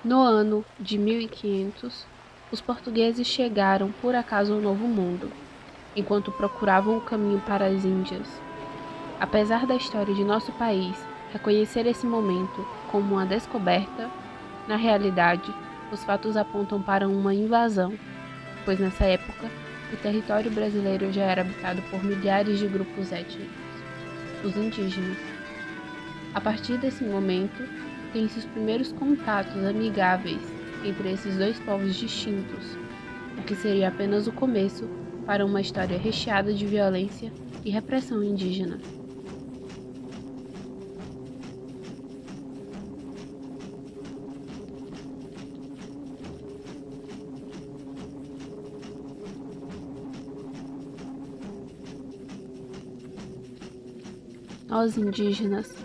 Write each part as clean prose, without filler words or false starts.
No ano de 1500, os portugueses chegaram por acaso ao Novo Mundo, enquanto procuravam o caminho para as Índias. Apesar da história de nosso país reconhecer esse momento como uma descoberta, na realidade, os fatos apontam para uma invasão, pois nessa época o território brasileiro já era habitado por milhares de grupos étnicos, os indígenas. A partir desse momento, tem-se os primeiros contatos amigáveis entre esses dois povos distintos, o que seria apenas o começo para uma história recheada de violência e repressão indígena. Nós indígenas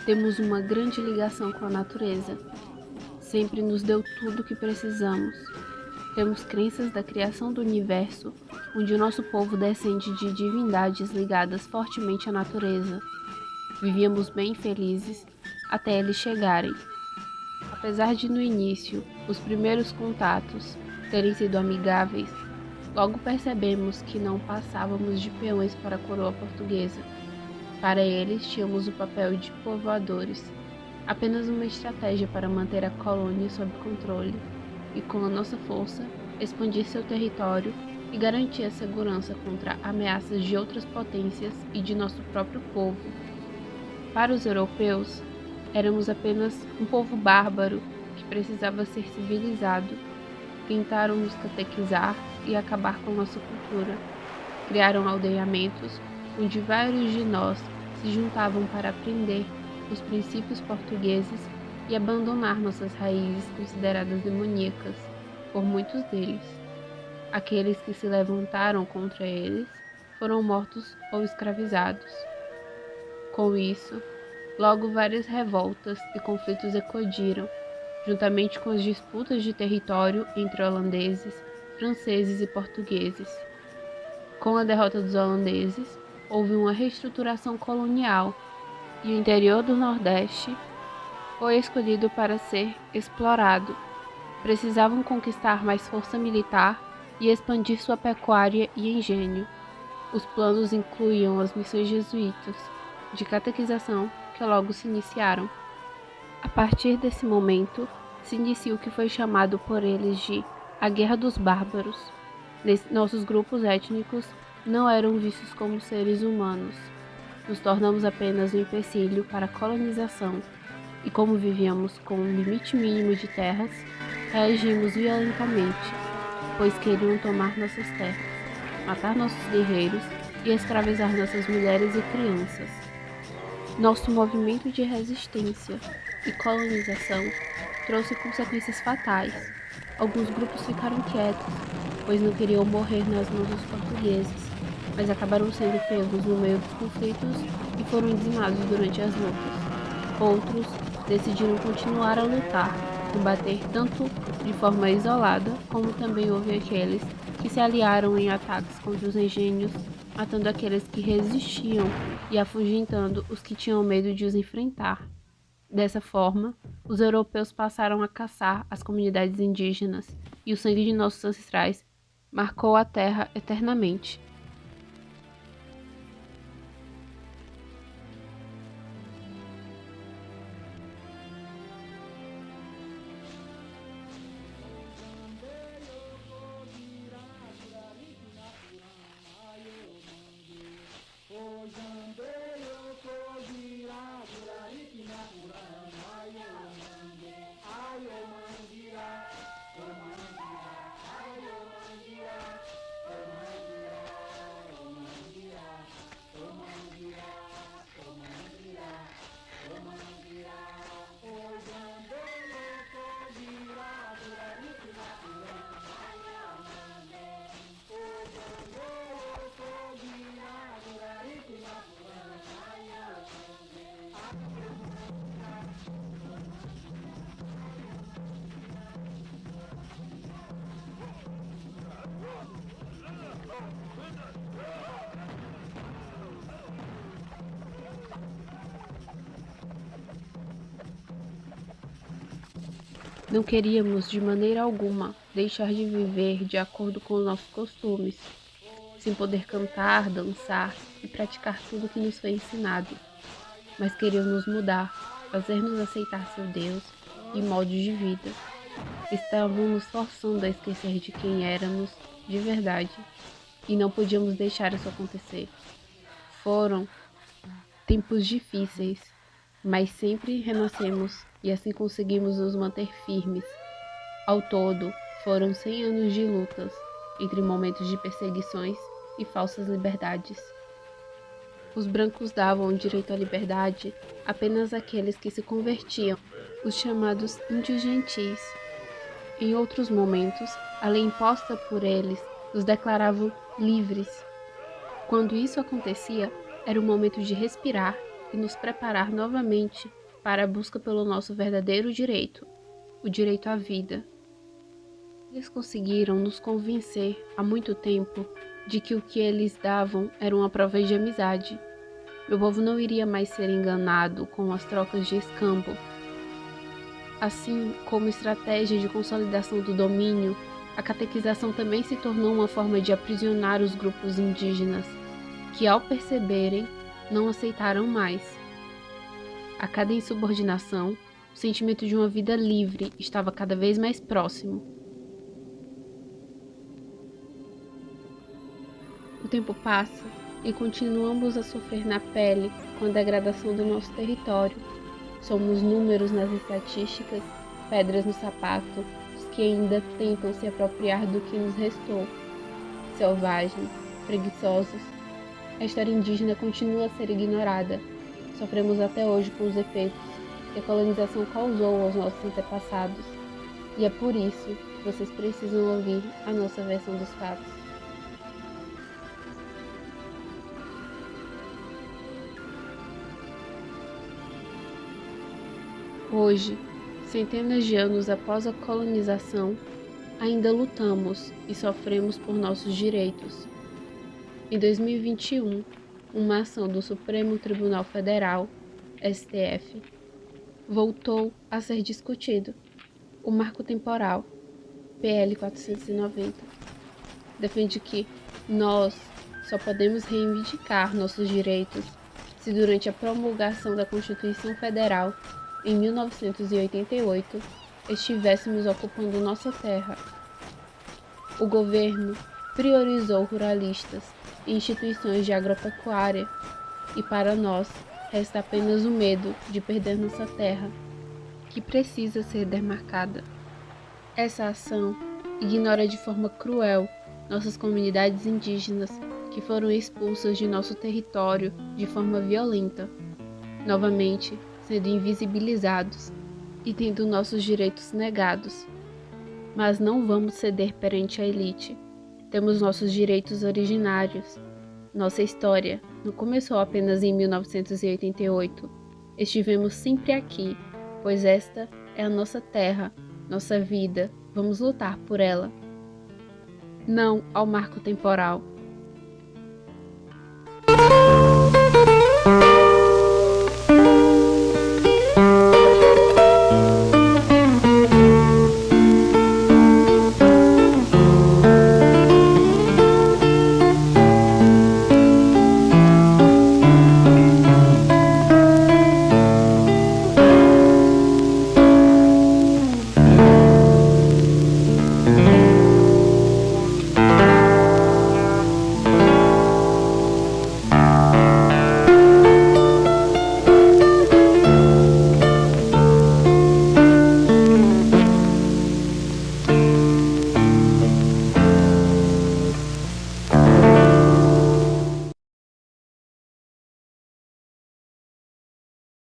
temos uma grande ligação com a natureza. Sempre nos deu tudo o que precisamos. Temos crenças da criação do universo, onde o nosso povo descende de divindades ligadas fortemente à natureza. Vivíamos bem felizes até eles chegarem. Apesar de no início os primeiros contatos terem sido amigáveis, logo percebemos que não passávamos de peões para a coroa portuguesa. Para eles tínhamos o papel de povoadores, apenas uma estratégia para manter a colônia sob controle e, com a nossa força, expandir seu território e garantir a segurança contra ameaças de outras potências e de nosso próprio povo. Para os europeus, éramos apenas um povo bárbaro que precisava ser civilizado. Tentaram nos catequizar e acabar com nossa cultura. Criaram aldeamentos onde vários de nós se juntavam para aprender os princípios portugueses e abandonar nossas raízes consideradas demoníacas por muitos deles. Aqueles que se levantaram contra eles foram mortos ou escravizados. Com isso, logo várias revoltas e conflitos eclodiram, juntamente com as disputas de território entre holandeses, franceses e portugueses. Com a derrota dos holandeses, houve uma reestruturação colonial e o interior do Nordeste foi escolhido para ser explorado. Precisavam conquistar mais força militar e expandir sua pecuária e engenho. Os planos incluíam as missões jesuítas de catequização que logo se iniciaram. A partir desse momento, se inicia o que foi chamado por eles de a Guerra dos Bárbaros. Nossos grupos étnicos não eram vistos como seres humanos. Nos tornamos apenas um empecilho para a colonização e, como vivíamos com um limite mínimo de terras, reagimos violentamente, pois queriam tomar nossas terras, matar nossos guerreiros e escravizar nossas mulheres e crianças. Nosso movimento de resistência e colonização trouxe consequências fatais. Alguns grupos ficaram quietos, pois não queriam morrer nas mãos dos portugueses, mas acabaram sendo pegos no meio dos conflitos e foram dizimados durante as lutas. Outros decidiram continuar a lutar, combater tanto de forma isolada, como também houve aqueles que se aliaram em ataques contra os engenhos, matando aqueles que resistiam e afugentando os que tinham medo de os enfrentar. Dessa forma, os europeus passaram a caçar as comunidades indígenas e o sangue de nossos ancestrais marcou a terra eternamente. Não queríamos de maneira alguma deixar de viver de acordo com os nossos costumes, sem poder cantar, dançar e praticar tudo o que nos foi ensinado, mas queriam nos mudar, fazer-nos aceitar seu Deus e modos de vida. Estavam nos forçando a esquecer de quem éramos de verdade e não podíamos deixar isso acontecer. Foram tempos difíceis, mas sempre renascemos e assim conseguimos nos manter firmes. Ao todo, foram 100 anos de lutas, entre momentos de perseguições e falsas liberdades. Os brancos davam o direito à liberdade apenas àqueles que se convertiam, os chamados índios gentis. Em outros momentos, a lei imposta por eles nos declarava livres. Quando isso acontecia, era o momento de respirar e nos preparar novamente para a busca pelo nosso verdadeiro direito, o direito à vida. Eles conseguiram nos convencer há muito tempo de que o que eles davam era uma prova de amizade. Meu povo não iria mais ser enganado com as trocas de escambo. Assim como estratégia de consolidação do domínio, a catequização também se tornou uma forma de aprisionar os grupos indígenas, que ao perceberem, não aceitaram mais. A cada insubordinação, o sentimento de uma vida livre estava cada vez mais próximo. O tempo passa e continuamos a sofrer na pele com a degradação do nosso território. Somos números nas estatísticas, pedras no sapato, os que ainda tentam se apropriar do que nos restou. Selvagens, preguiçosos. A história indígena continua a ser ignorada. Sofremos até hoje com os efeitos que a colonização causou aos nossos antepassados. E é por isso que vocês precisam ouvir a nossa versão dos fatos. Hoje, centenas de anos após a colonização, ainda lutamos e sofremos por nossos direitos. Em 2021, uma ação do Supremo Tribunal Federal, STF, voltou a ser discutido. O marco temporal, PL 490, defende que nós só podemos reivindicar nossos direitos se durante a promulgação da Constituição Federal em 1988, estivéssemos ocupando nossa terra. O governo priorizou ruralistas e instituições de agropecuária, e para nós resta apenas o medo de perder nossa terra, que precisa ser demarcada. Essa ação ignora de forma cruel nossas comunidades indígenas que foram expulsas de nosso território de forma violenta, novamente sendo invisibilizados e tendo nossos direitos negados. Mas não vamos ceder perante a elite. Temos nossos direitos originários. Nossa história não começou apenas em 1988. Estivemos sempre aqui, pois esta é a nossa terra, nossa vida. Vamos lutar por ela. Não ao marco temporal.